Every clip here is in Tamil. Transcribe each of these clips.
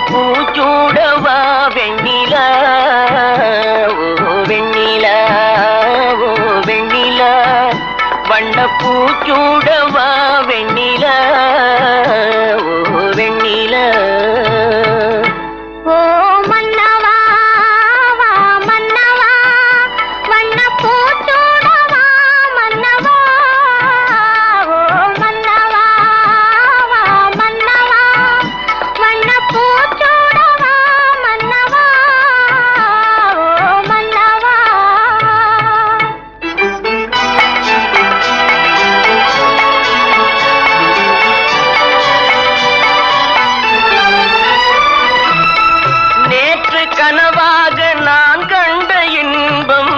பூச்சூடவா வெண்ணிலா ஓ வெண்ணிலா ஓ வெண்ணிலா வண்ண பூச்சூடவா வெண்ணிலா ஓ வெண்ணிலா ஓ மன்னவா வா மன்னவா வண்ண பூச்சூடவா மன்னவா ஓ மன்னவா வா மன்னவா வண்ண பூச்சூடவா மன்னவா ஓ மன்னவா நேற்று கனவாக நான் கண்ட இன்பம்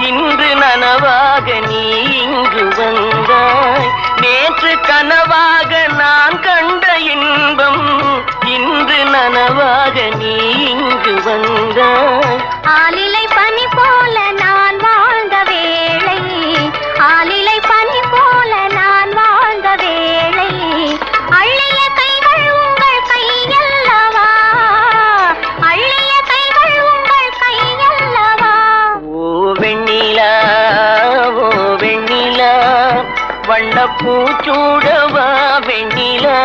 இன்று நனவாக நீ இங்கு வந்தாய். நேற்று கனவாக நான் கண்ட இன்பம் இன்று நனவாக நீ இங்கு வந்தாய். ஆலிலை பனி போல நான் வாழ்ந்த வேளை ஆலிலை பனி போல நான் வாழ்ந்த வேளை அள்ளிய கைகள் உங்கள் கையல்லவா அள்ளிய கைகள் உங்கள் கையல்லவா ஓ வெண்ணிலா ஓ வெண்ணிலா வண்ண பூச்சூடவா வெண்ணிலா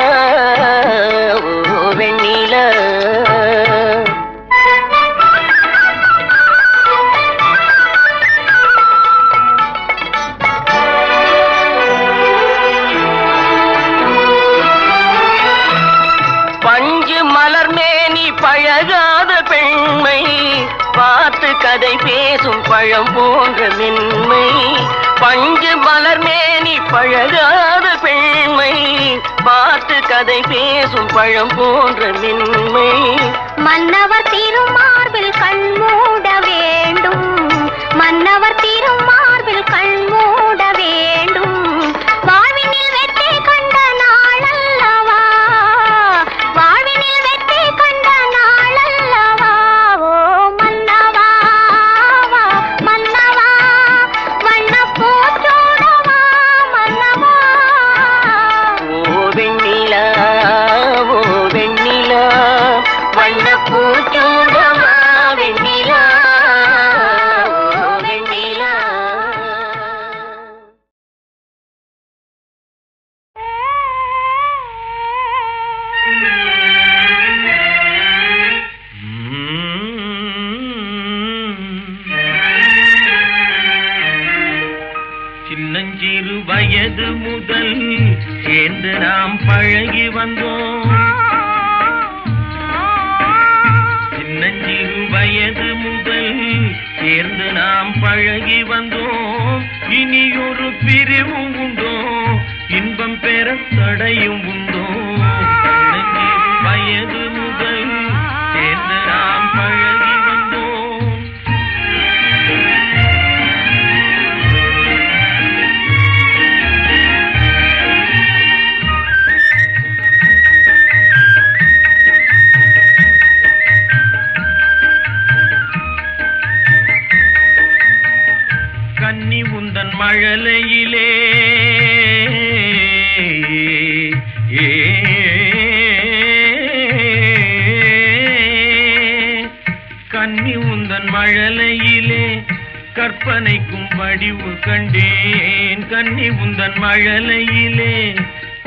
ஓ வெண்ணிலா பஞ்சு மலர் மேனி பழகாத பெண்மை பார்த்து கதை பேசும் பழம் போன்ற மென்மை. பஞ்சு மலர் மேனி பழகாத பெண்மை பார்த்து கதை பேசும் பழம் போன்ற மென்மை. மன்னவர் திருமார்பில் கண் மூட வேண்டும் மன்னவர் திருமார்பில் கண் மூட வேண்டும் வாழ்வினில் வெற்றி கண்ட நாளல்லவா வாழ்வினில் வெற்றி கண்ட நாளல்லவா ஓ மன்னவா வா மன்னவா வண்ண பூச்சூடவா மன்னவா ஓ வெண்ணிலா ஓ வெண்ணிலா வண்ண பூச்சூடவா வெண்ணிலா ஓ வெண்ணிலா. சின்னஞ்சிறு வயது முதல் சேர்ந்து நாம் பழகி வந்தோம். சின்னஞ்சிறு வயது முதல் சேர்ந்து நாம் பழகி வந்தோம். இனியொரு பிரிவும் உண்டோ இன்பம் பெற தடையும் உண்டோ. சின்னஞ்சிறு வயது முதல் சேர்ந்து நாம் பழகி வந்தோம். கன்னி உந்தன் மழலையிலே கன்னி உந்தன் மழலையிலே கற்பனைக்கும் வடிவு கண்டேன். கன்னி உந்தன் மழலையிலே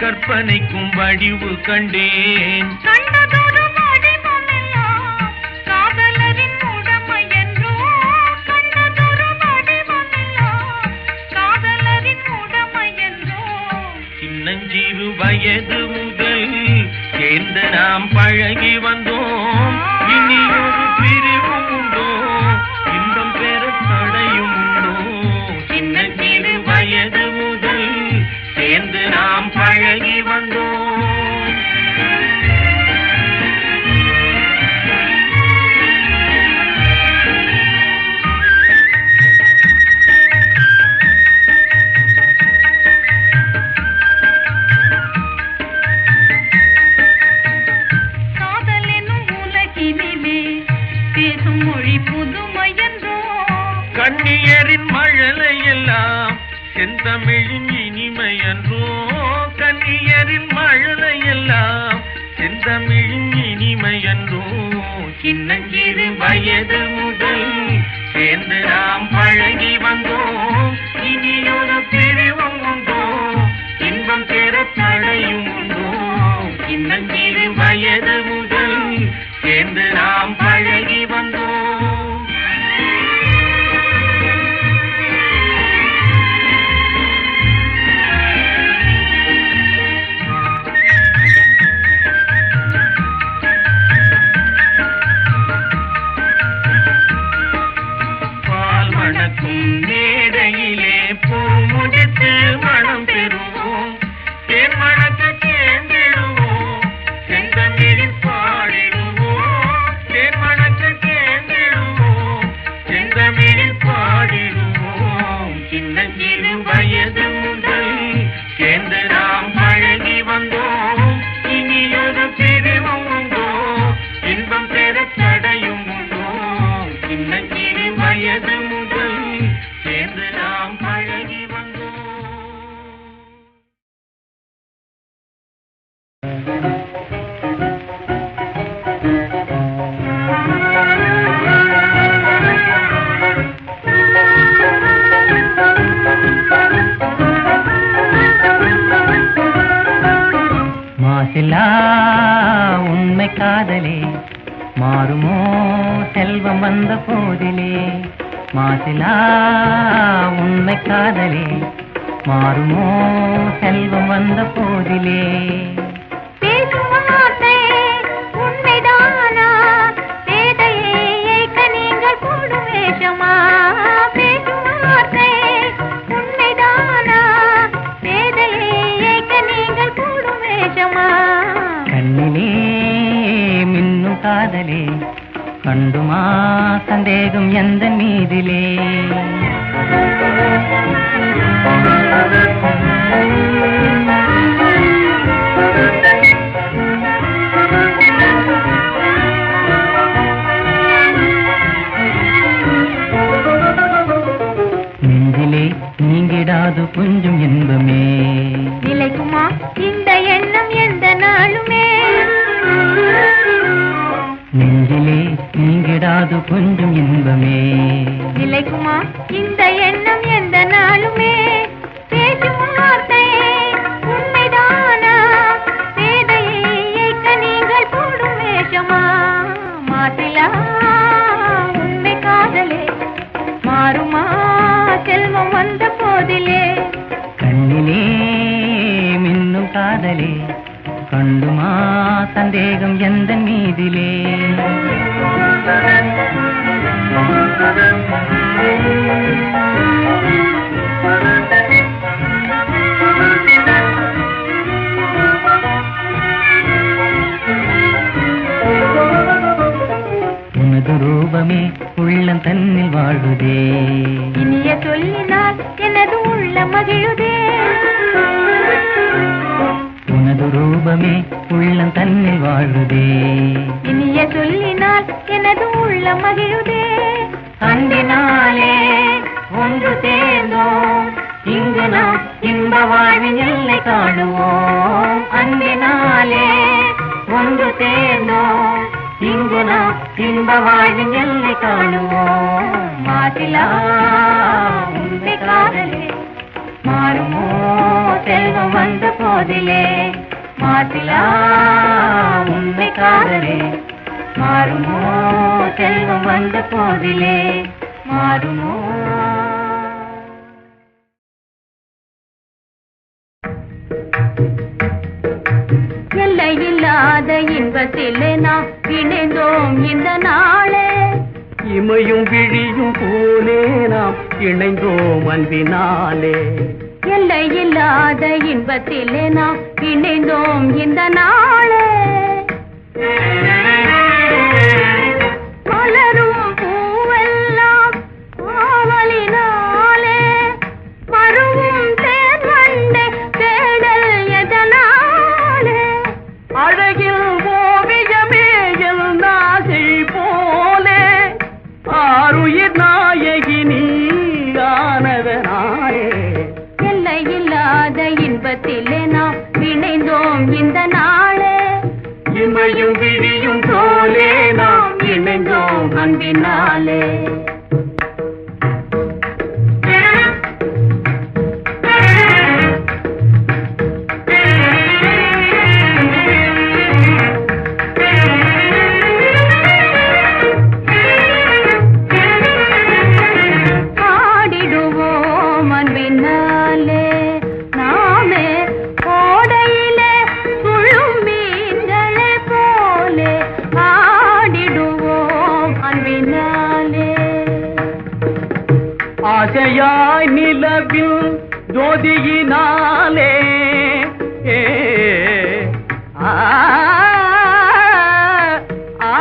கற்பனைக்கும் வடிவு கண்டேன். கண்டதொரு வடிவமெல்லாம் காதலரின் உடமை என்றோ கண்டதொரு வடிவமெல்லாம் காதலரின் உடமை என்றோ. சின்னஞ்சிறு வயது முதல் சேர்ந்து நாம் பழகி வந்தோம். இனியொரு பிரிவு உண்டோ இன்பம் பெற தடையும் உண்டோ. சின்னஞ்சிறு வயது முதல் சேர்ந்து நாம் பழகி வந்தோம். செந்தமிழின் இனிமை என்றோ கன்னியரின் மழலை எல்லாம் செந்தமிழின் இனிமை என்றோ சின்னஞ்சிறு வயது முதல் சேர்ந்து நாம் பழகி வந்தோம் இனியொரு பிரிவும் உண்டோ இன்பம் பெற தடையும் உண்டோ சின்னஞ்சிறு வயது முதல் சேர்ந்து நாம் பழகி வந்தோம் மேடையிலே பூ முடித்து மனம் பெறுவோம் தேன் மணக்க சேர்ந்திடுவோம் செந்தமிழில் பாடிடுவோம் தேன் மணக்க சேர்ந்திடுவோம் செந்தமிழில் பாடிடுவோம் சின்னஞ்சிறு வயது முதல் சேர்ந்து நாம் பழகி வந்தோம் இனியொரு பிரிவும் உண்டோ இன்பம் பெற தடையும் உண்டோ சின்னஞ்சிறு வயது முதல் சேர்ந்து நாம் பழகி வந்தோம் மாசிலா உண்மை காதலே மாறுமோ செல்வம் வந்த போதிலே மாசிலா உண்மை காதலே மாறுமோ செல்வம் வந்த போதிலே பேசும் வார்த்தை உண்மைதானா பேதையை ஏய்க்க நீங்கள் போடும் வேஷமா பேசும் வார்த்தை உண்மைதானா பேதையை ஏய்க்க நீங்கள் போடும் வேஷமா கண்ணிலே மின்னும் காதலே கண்டுமா சந்தேகம் எந்த மீதிலே நெஞ்சிலே நீங்கிடாது கொஞ்சம் இன்பமே நிலைக்குமா இந்த எண்ணம் எந்த நாளுமே நெஞ்சிலே நீங்கிடாது கொஞ்சம் இன்பமே நிலைக்குமா இந்த எண்ணம் எந்த நாளுமே பேசும் வார்த்தை உண்மைதானா பேதையை ஏய்க்க நீங்கள் போடும் வேஷமா மாசிலா உண்மை காதலே மாறுமா செல்வம் வந்த போதிலே கண்ணிலே மின்னும் காதலே கண்டுமா சந்தேகம் எந்த மீதிலே உனது ரூபமே உள்ளம் தன்னில் வாழுதே இனிய சொல்லினால் எனது உள்ள மகிழுதே உனது ரூபமே உள்ளம் தன்னில் வாழுதே இனிய சொல்லினால் எனது உள்ள மகிழுதே அன்பினாலே ஒன்று சேர்ந்தோம் இங்கு நாம் இன்ப வாழ்வின் எல்லை காணுவோம் அன்பினாலே ஒன்று சேர்ந்தோம் இங்கு நாம் இன்ப வாழ்வின் எல்லை காணுவோம் மாசிலா உண்மை காதலே மாறுமோ செல்வம் வந்த போதிலே மாசிலா உண்மை காதலே மாறுமோ செல்வம் வந்த போதிலே மாறுமோ எல்லையில்லாத இன்பத்திலே நாம் இணைந்தோம் இந்த நாளே இமையும் விழியும் போலே நாம் இணைந்தோம் அன்பினாலே எல்லையில்லாத இன்பத்திலே நாம் இணைந்தோம் இந்த நாளே மலரும் பூவெல்லாம் ஆவலினாலே மருவும் தேர்வண்டை தேடல் எதனாலே அழகில் ஓவியமே எல் நாசை போலே ஆருயிர் நாயகி நீ ஆனதனாலே இன்பத்திலே நாம் இணைந்தோம் இந்த நாளே. இமையும் விழியும் போலே நாம் இணைந்தோம் அன்பினாலே. ஆடிடுவோம் அன்பினாலே நாமே ஓடையிலே துள்ளும் மீன்களை போலே. ஆடிடுவோம் அன்பினாலே. ஆசையாய் நிலவில் ஜோதியினாலே ஆ ஆ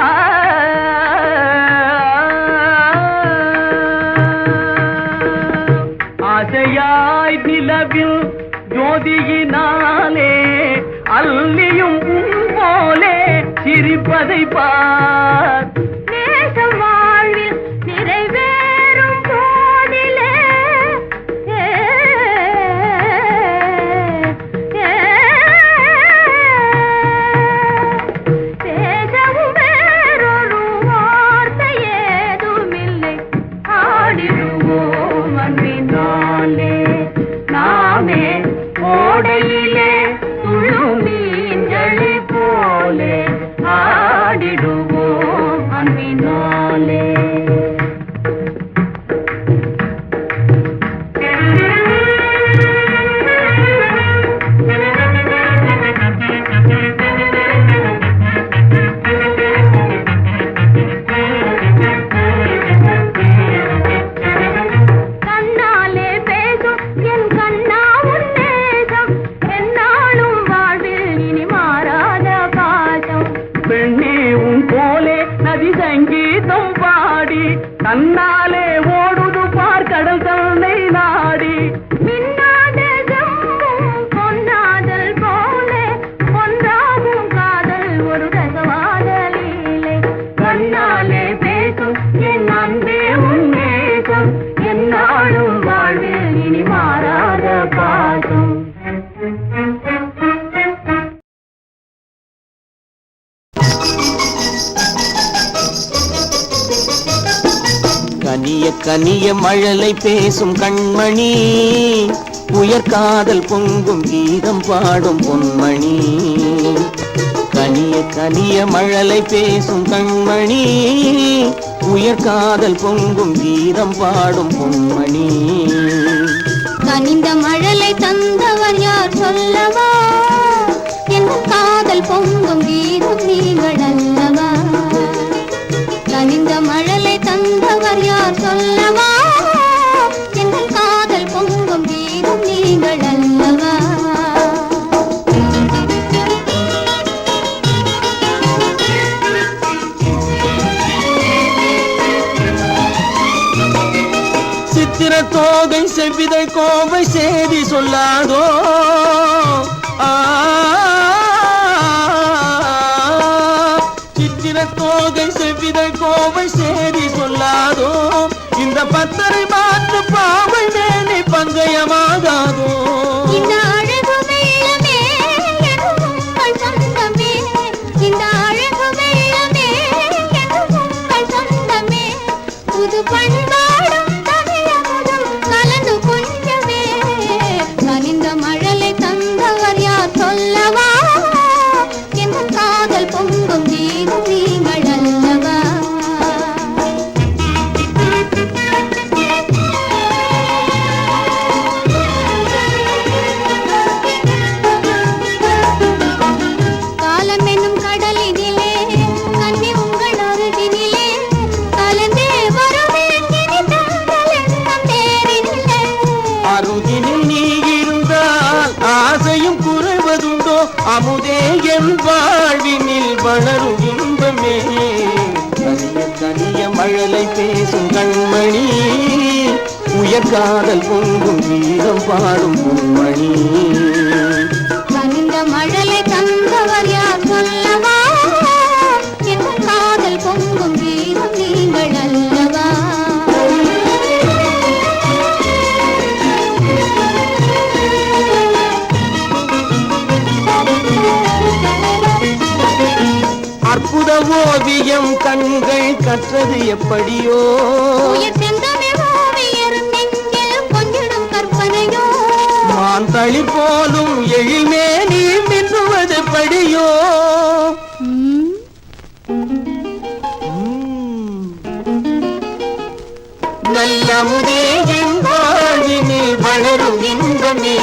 ஆசையாய் நிலவில் ஜோதியினாலே அல்லியும் போலே சிரிப்பதை பார். நேசம் வாழ்வில் நிறைவேறும் போதிலே பேசவும் வேறொரு வார்த்தை ஏதுமில்லை. ஆடிடுவோம் அன்பினாலே நாமே ஓடையிலே துள்ளும் மீன்களை போலே. ஆடிடுவோம் அன்பினாலே. கண்ணாலே பேசும் என் கண்ணா உன் நேசம் என்னாலும் வாழ்வில் இனி மாறாத பாசம். பெண்ணே உன் போலே நதி சங்கீதம் பாடி தன்னாலே ஓடுது பார் கடல் தன்னை நாடி. மின்னாத ஜம்பும் பொன்னாதல் போலே ஒன்றாகும் காதல் ஒரு ரசவாத லீலை. கண்ணாலே பேசும் என் அன்பே உன் நேசம் என்னாலும் வாழ்வில் இனி மாறாத பாசம். கனிய கனிய மழலை பேசும் கண்மணி, உயர்காதல் பொங்கும் கீதம் பாடும் பொன்மணி. கனிய கனிய மழலை பேசும் கண்மணி, உயர்காதல் பொங்கும் கீதம் பாடும் பொன்மணி. கனிந்த மழலை தந்தவர் யார் சொல்லவா? என் காதல் பொங்கும் கீதம் நீங்கள் அல்லவா? கனிந்த மழலை தந்தவர் யார் சொல்லவா? என் காதல் பொங்கும் கீதம் நீங்கள் அல்லவா? சித்திர தோகை செவ்விதை கோவை சேதி சொல்லாதோ? சித்திர தோகை செவ்விதை கோவை சேதி சொல்லாதோ? இந்த பத்தரை மாற்று பாவை மேலே பங்கயமாகாதோ? இந்த அழகு வெள்ளமே என் உங்கள் சொந்தமே. இந்த அழகு வெள்ளமே என் உங்கள் சொந்தமே. புது பண்பாடும் தமிழமுதும் கலந்து கொஞ்சமே. கனிந்த மழலை தந்தவர் யார் சொல்லவா? என் காதல் பொங்கும் கீதம் நீங்கள் அல்லவா? காலம் என்னும் கடலினிலே கண்ணி உங்கள் அருகினிலே கலந்தே வருவேன் இனி தங்கள் எண்ணம் தேரினிலே. அருகினில் நீ இருந்தால் ஆசையும் குறைவதுண்டோ? அமுதே என் வாழ்வினில் வளரும் இன்பமே. கனிய கனிய மழலை பேசும் கண்மணி, உயர்காதல் பொங்கும் கீதம் பாடும் பொன்மணி. கனிந்த மழலை தந்தவர் யார் சொல்லவா? என் காதல் பொங்கும் கீதம் நீங்கள் அல்லவா? ஓவியம் கண்கள் கற்றது எப்படியோ செந்தமிழ் ஓவியரும் நெஞ்சில் கொஞ்சிடும் கற்பனையோ மான் தளி போலும் எழில்மே நீ மின்னுவது படியோ நல்லமுதே என் வாழ்வினில் வளரும் இன்பமே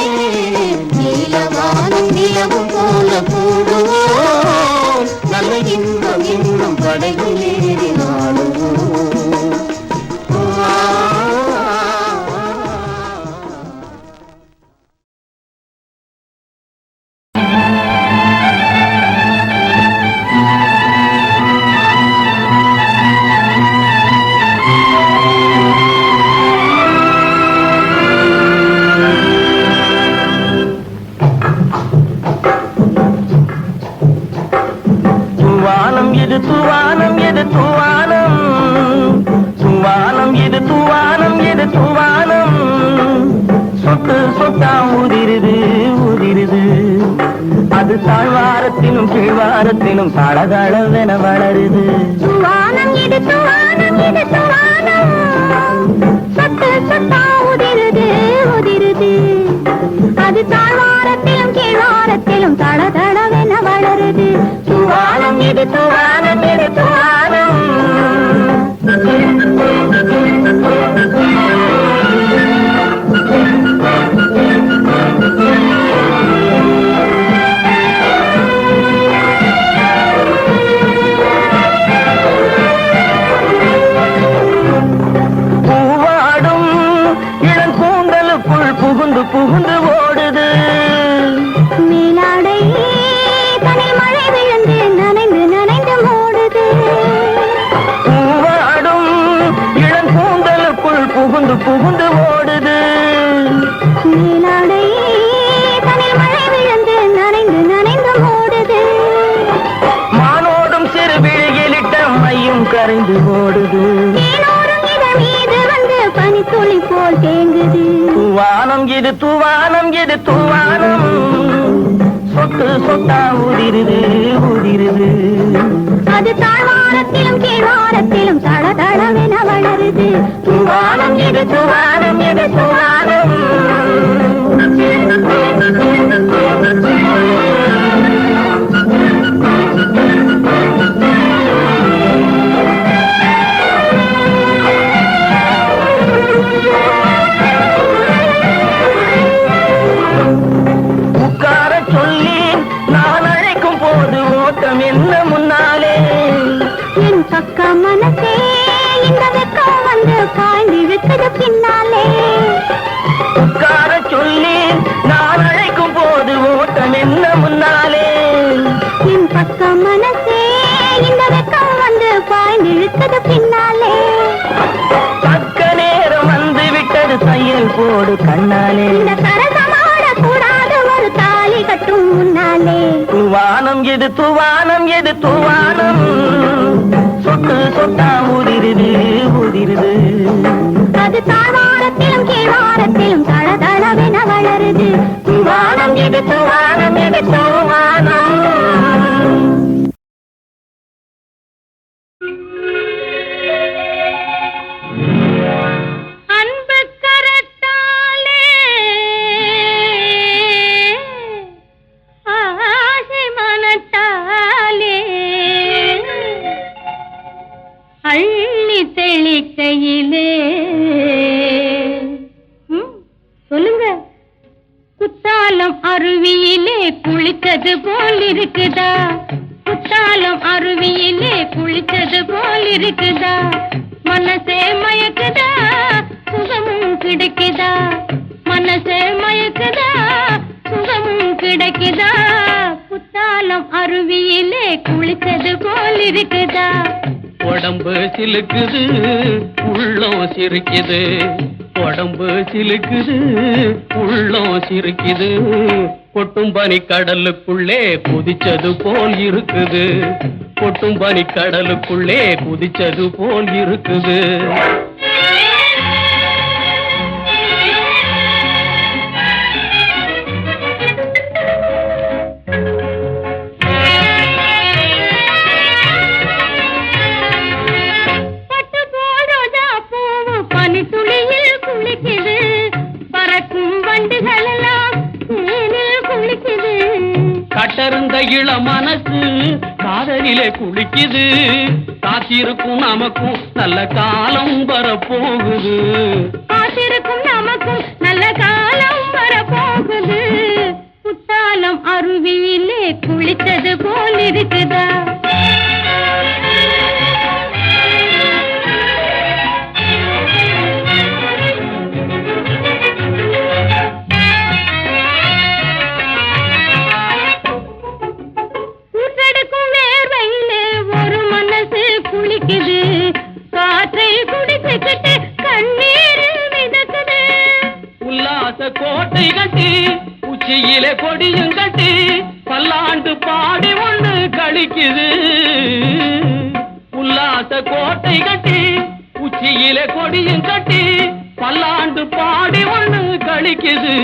நீலவானம் நிலவும் போல கூடுவோம் நல்ல இன்பம் இன்னும் படையில் ஏறினாலும் தாழ்வாரத்திலும் கீழ்வாரத்திலும் தளதளவென வளருது சுவானம் இது சுவானம் இது சுவானம் சத்து சத்தா உதிருது உதிருது அது தாழ்வாரத்திலும் கீழ்வாரத்திலும் தளதளவென வளருது சுவானம் இது சுவானம் இது சுவானம் புகுந்து ஓடுது நீலாடை தனி மழை விழுந்து நனைந்து நனைந்து மூடுது பூவாடும் இளம் கூந்தலுக்குள் புகுந்து ஓடுது நீலாடை தனி மழை விழுந்து நனைந்து நனைந்து மூடுது மானோடும் சிறு விழியிலிட்ட மையும் கரைந்து ஓடுது மீது வந்து பனித்துளி போல் தேங்குது தூவானம் இது தூவானம் இது தூவானம் சொட்டு சொட்டா உதிருது உதிருது அது தாழ்வாரத்திலும் கீழ்வாரத்திலும் தளதளவென வளருது தூவானம் இது தூவானம் இது தூவானம் என்ன முன்னாலே என் பக்க மனசே இந்த வெக்கம் வந்து பாய்ந்து விட்டது பின்னாலே உட்கார சொல்லி நான் அழைக்கும் போது ஓட்டம் என்ன முன்னாலே என் பக்க மனசே இந்த வெக்கம் வந்து பாய்ந்து விட்டது பின்னாலே தக்க நேரம் வந்து விட்டது தையல் போடு கண்ணாலே இந்த சரசமாட கூடாது ஒரு தாலி கட்டும் முன்னாலே தூவானம் எது தூவானம் எது தூவானம் சொட்டு சொட்டா உதிருது உதிருது அது தாழ்வாரத்திலும் கீழ்வாரத்திலும் தளதளவென வளருது தூவானம் எது தூவானம் எது தூவானம் சொல்லுங்க குத்தாலம் அருவியிலே குளித்தது போல் இருக்குதா குத்தாலம் அருவியிலே குளித்தது போல் இருக்குதா மனசே மயக்குதா சுகமும் கிடைக்குதா மனசே மயக்குதா சுகமும் கிடைக்குதா குத்தாலம் அருவியிலே குளித்தது போல் இருக்குதா உடம்பு சிலுக்குது உள்ளம் சிரிக்குது உடம்பு சிலுக்குது உள்ளம் சிரிக்குது கொட்டும் பனி கடலுக்குள்ளே குதிச்சது போல் இருக்குது கொட்டும் பனி கடலுக்குள்ளே குதிச்சது போல் இருக்குது தளர்ந்த இள மனசு காதலிலே குளிக்குது. காத்திருக்கும் நமக்கும் நல்ல காலம் வரப்போகுது. காத்திருக்கும் நமக்கும் நல்ல காலம் வரப்போகுது. குத்தாலம் அருவியிலே குளித்தது போல் இருக்குதா? ஊற்றெடுக்கும் வேர்வையிலே ஒரு மனசு குளிக்குது. காற்றை குடிச்சுக்கிட்டு கண்ணீர் மிதக்குது. உல்லாச கோட்டை கட்டி உச்சியிலே கொடியும் கட்டி பல்லாண்டு பாடி ஒன்று கழிக்குது. உல்லாச கோட்டை கட்டி உச்சியிலே கொடியும் கட்டி பல்லாண்டு பாடி ஒன்று கழிக்குது.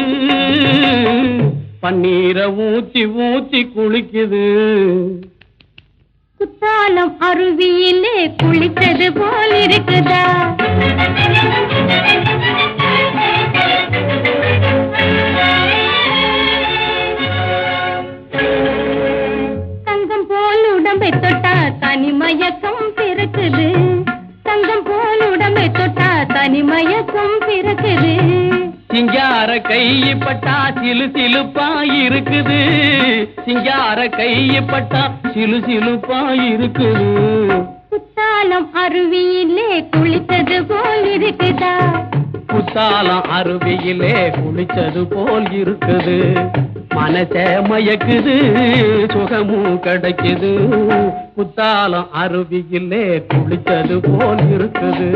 பன்னீரை ஊத்தி ஊத்தி குளிக்குது. குத்தாலம் அருவியிலே குளித்தது போல் இருக்குதா? தங்கம் போல் உடம்பை தொட்டா தனிமயக்கம் பிறக்குது. தங்கம் போல் உடம்பை தொட்டா தனிமயக்கம் பிறக்குது. சிங்கார கைப்பட்டா சிலு சிலுப்பா இருக்குது. சிங்கார கைப்பட்டா சிலு சிலுப்பா இருக்குது. குத்தாலம் அருவியிலே குளித்தது போல் இருக்குதா? குத்தாலம் அருவியிலே குளிச்சது போல் இருக்குது. மனச மயக்குது சுகமும் கிடைக்குது. குத்தாலம் அருவியிலே குளிச்சது போல் இருக்குது.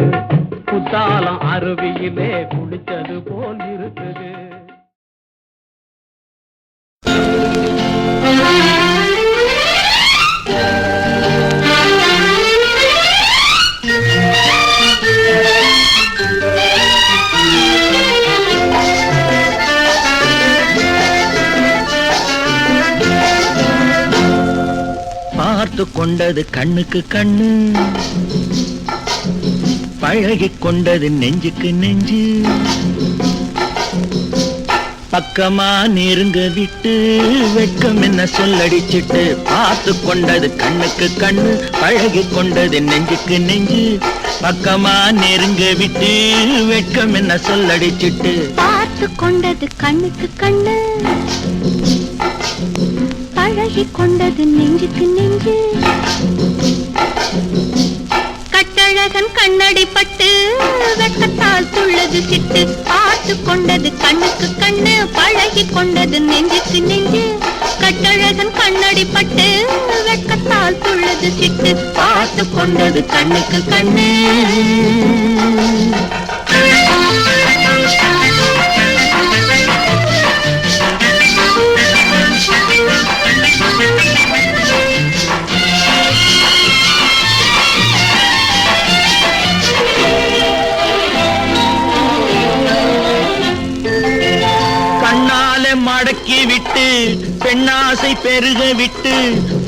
குத்தாலம் அருவியிலே குளிச்சது போல் இருக்குது. பார்த்து கொண்டது கண்ணுக்கு கண்ணு, பழகிக் கொண்டது நெஞ்சுக்கு நெஞ்சு. பக்கமா நெருங்க விட்டு வெட்கம் என்ன சொல்லடிச்சிட்டு. பார்த்து கொண்டது கண்ணுக்கு கண்ணு, பழகிக் கொண்டது நெஞ்சுக்கு நெஞ்சு. பக்கமா நெருங்க விட்டு வெட்கம் என்ன சொல்லடிச்சிட்டு. பார்த்து கொண்டது கண்ணுக்கு கண்ணு, பழகி கொண்டது நெஞ்சுக்கு நெஞ்சு. கட்டழகன் கண்ணடி பட்டு வெட்டத்தால் துள்ளது சிட்டு. பார்த்து கொண்டது கண்ணுக்கு கண்ணு, பழகி கொண்டது நெஞ்சுக்கு நெஞ்சு. கட்டழகன் கண்ணடி பட்டு வெட்டத்தால் துள்ளது சிட்டு. பார்த்து கொண்டது கண்ணுக்கு கண்ணு. மடக்கி விட்டு பெண்ணாசை பெருக விட்டு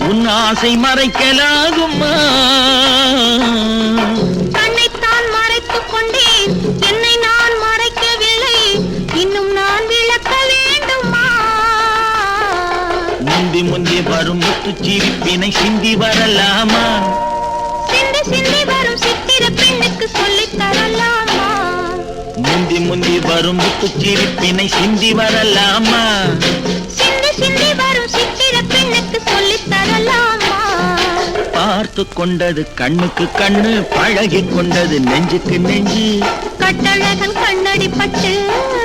உன் ஆசை மறைக்கலாகுமா? தன்னைத்தான் மறைத்துக் கொண்டேன், என்னை நான் மறைக்கவில்லை. இன்னும் நான் விளக்க வேண்டுமா? முந்தி முந்தி வரும் முத்து சிரிப்பினை சிந்தி வரலாமா? சிந்தி சிந்தி வரும் சித்திர பெண்ணுக்கு சொல்லித் தரலாமா? முந்தி முந்தி வரும் முத்து சிரிப்பினை சிந்தி வரலாமா? சிந்தி சிந்தி வரும் சித்திர பெண்ணுக்கு சொல்லித் தரலாமா? பார்த்து கொண்டது கண்ணுக்கு கண்ணு, பழகி கொண்டது நெஞ்சுக்கு நெஞ்சு. கட்டழகன் கண்ணடி பட்டு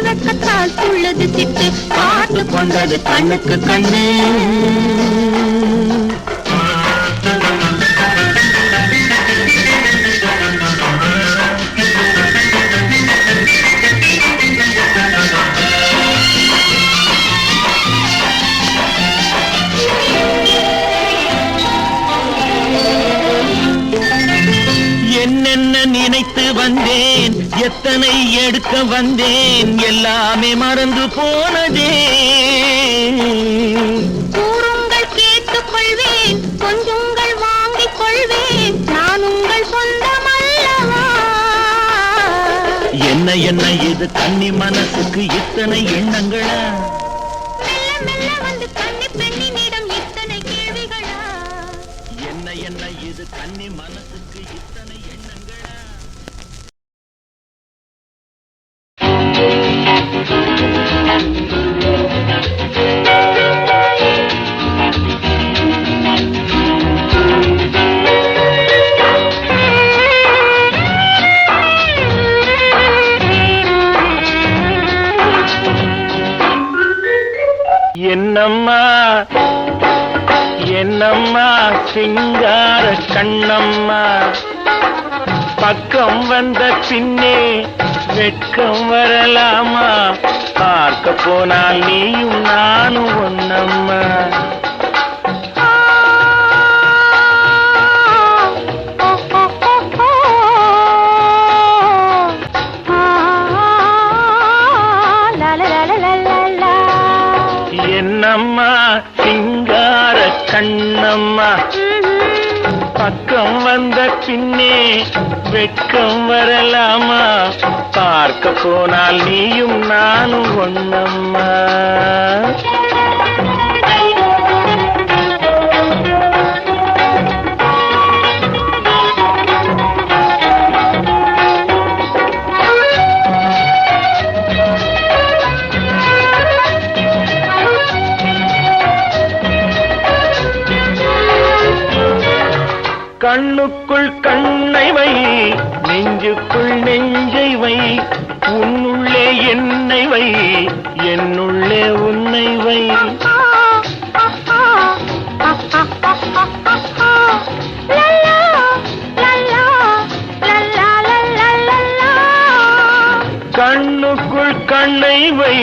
வெக்கத்தால் துள்ளது சிட்டு. பார்த்து கொண்டது கண்ணுக்கு கண்ணு. என்னென்ன நினைத்து வந்தேன், எத்தனை எடுக்க வந்தேன், எல்லாமே மறந்து போனதே. கூறுங்கள் கேட்டுக் கொள்வேன், கொஞ்சங்கள் வாங்கிக் கொள்வேன், நான் உங்கள் சொந்தமல்லவா? என்ன என்ன இது கன்னி மனசுக்கு இத்தனை எண்ணங்களா? மெல்ல மெல்ல வந்து கன்னி பெண்ணினிடம் என்னம்மா என்னம்மா சிங்கார கண்ணம்மா பக்கம் வந்த பின்னே வெட்கம் வரலாமா பார்க்க போனால் நீயும் நானும் ஒன்னம்மா என்னம்மா சிங்கார கண்ணம்மா பக்கம் வந்த பின்னே வெட்கம் வரலாமா பார்க்க போனால் நீயும் நானும் ஒன்னம்மா கண்ணுக்குள் கண்ணை வை நெஞ்சுக்குள் நெஞ்சை வை உன்னுள்ளே என்னை வை என்னுள்ளே உன்னை வை கண்ணுக்குள் கண்ணை வை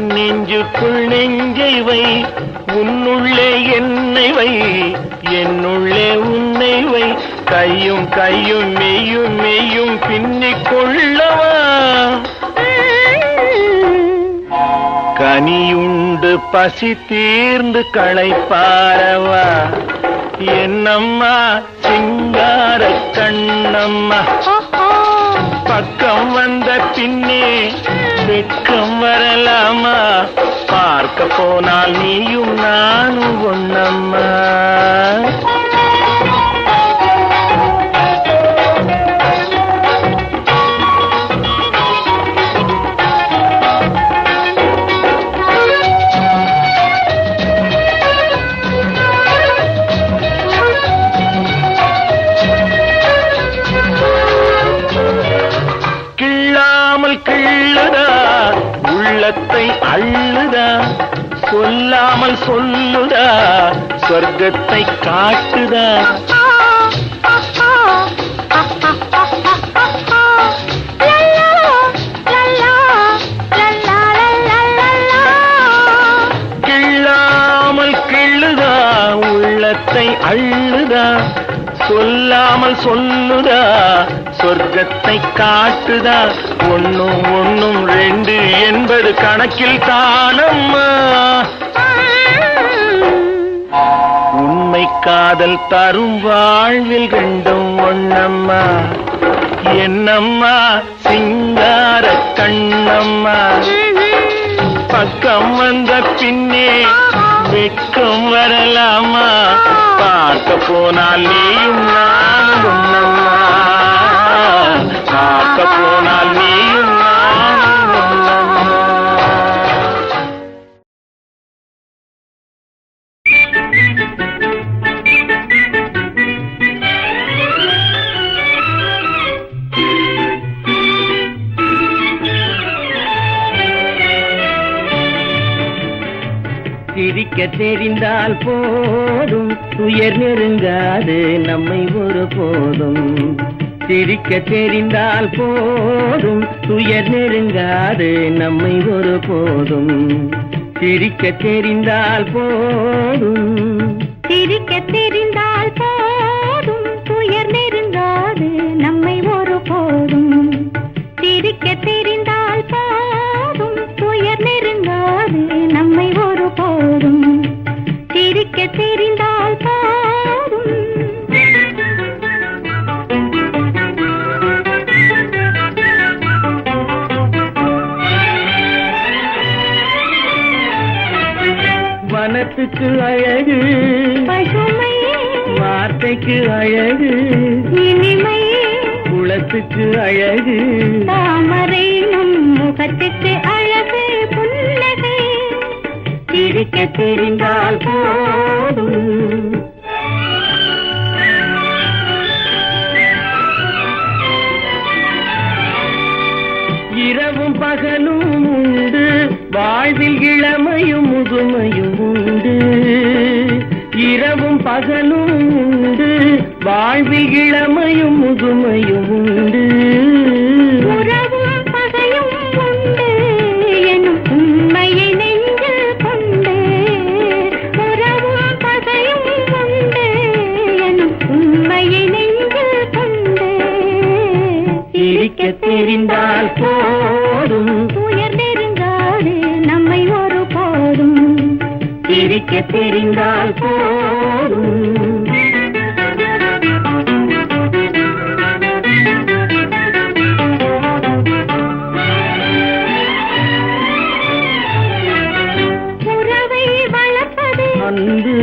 நெஞ்சுக்குள் நெஞ்சை வை உன்னுள்ளே என்னை வை என்னுள்ளே உன்னை வை கையும் கையும் மெய்யும் மெய்யும் பின்னிக் கொள்ளவா கனியுண்டு பசி தீர்ந்து களைப்பாரவா என்னம்மா சிங்கார கண்ணம்மா பக்கம் வந்த பின்னே வெட்கம் வரலாமா பார்க்க போனால் நீயும் நானும் ஒன்னம்மா கிள்ளுதா உள்ளத்தை அள்ளுதா சொல்லாமல் சொல்லுதா சொர்க்கத்தை காட்டுதா கிள்ளாமல் கிள்ளுதா உள்ளத்தை அள்ளுதா சொல்லாமல் சொல்லுதா சொர்க்கத்தை காட்டுதா ஒன்னும் ஒன்னும் ரெண்டு என்பது கணக்கில் தானம்மா உண்மை காதல் தரும் வாழ்வில் ரெண்டும் ஒன்னம்மா என்னம்மா சிங்கார கண்ணம்மா பக்கம் வந்த பின்னே வெட்கம் வரலாமா பார்க்க போனால் நீயும் நானும் ஒன்னம்மா பார்க்க போனால் நீயும் நானும் ஒன்னம்மா சிரிக்க தெரிந்தால் போதும் துயர் நெருங்காது நம்மை ஒரு போதும் சிரிக்க தெரிந்தால் போதும் துயர் நெருங்காது நம்மை ஒரு போதும் சிரிக்க தெரிந்தால் போதும் சிரிக்க தெரிந்தால் போதும் துயர் நெருங்காது நம்மை ஒரு போதும் சிரிக்க தெரிந்தால் போதும் துயர் நெருங்காது நம்மை ஒரு போதும் சிரிக்க தெரிந்தால் போதும் வனத்துக்கு அழகு பசுமை வார்த்தைக்கு அழகு இனிமை குளத்துக்கு அழகு தாமரை நம் முகத்துக்கு அழகு புன்னகை சிரிக்க தெரிந்தால் போதும் இரவும் பகலும் உண்டு வாழ்வில் வாழ்வில் இளமையும் முதுமையும் உண்டு, இரவும் பகலும் உண்டு. வாழ்வில் இளமையும் முதுமையும் உண்டு, உறவும் பகையும் உண்டு எனும் உண்மையை நெஞ்சில் கொண்டு. உறவும் பகையும் உண்டு எனும் உண்மையை நெஞ்சில் கொண்டு. சிரிக்க தெரிந்தால் போதும், துயர் நெருங்காது நம்மை ஒரு போதும். சிரிக்க தெரிந்தால் போதும். உறவை வளர்ப்பது அன்பு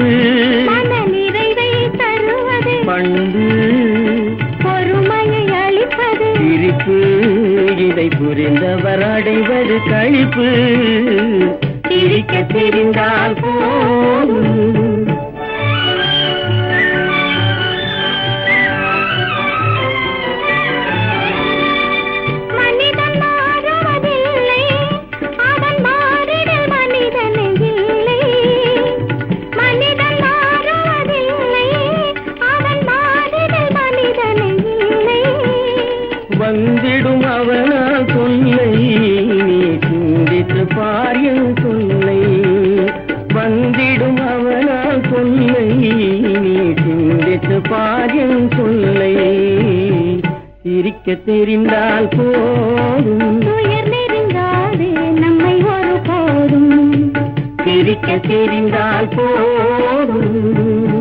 மன நிறைவை தருவது. பண்பு பொறுமையை அளிப்பது சிரிப்பு, இதை புரிந்தவர் அடைவது களிப்பு. சிரிக்க தெரிந்தால் போதும். மனிதன் மாறுவதில்லை, அவன் மாறிடல் மனிதனை இல்லை. மனிதன் மாறுவதில்லை, அவன் மாறிடல் மனிதனை இல்லை. வந்திடும் அவனால் சொல்லை நீ சிந்தித்து பாரியம் சொல்லை. வந்திடும் அவனால் சொல்லை நீ சிந்தித்து பாரியம் சொல்லை. சிரிக்க தெரிந்தால் போதும், துயர் நெருங்காது நம்மை ஒரு போதும். சிரிக்க தெரிந்தால் போதும்.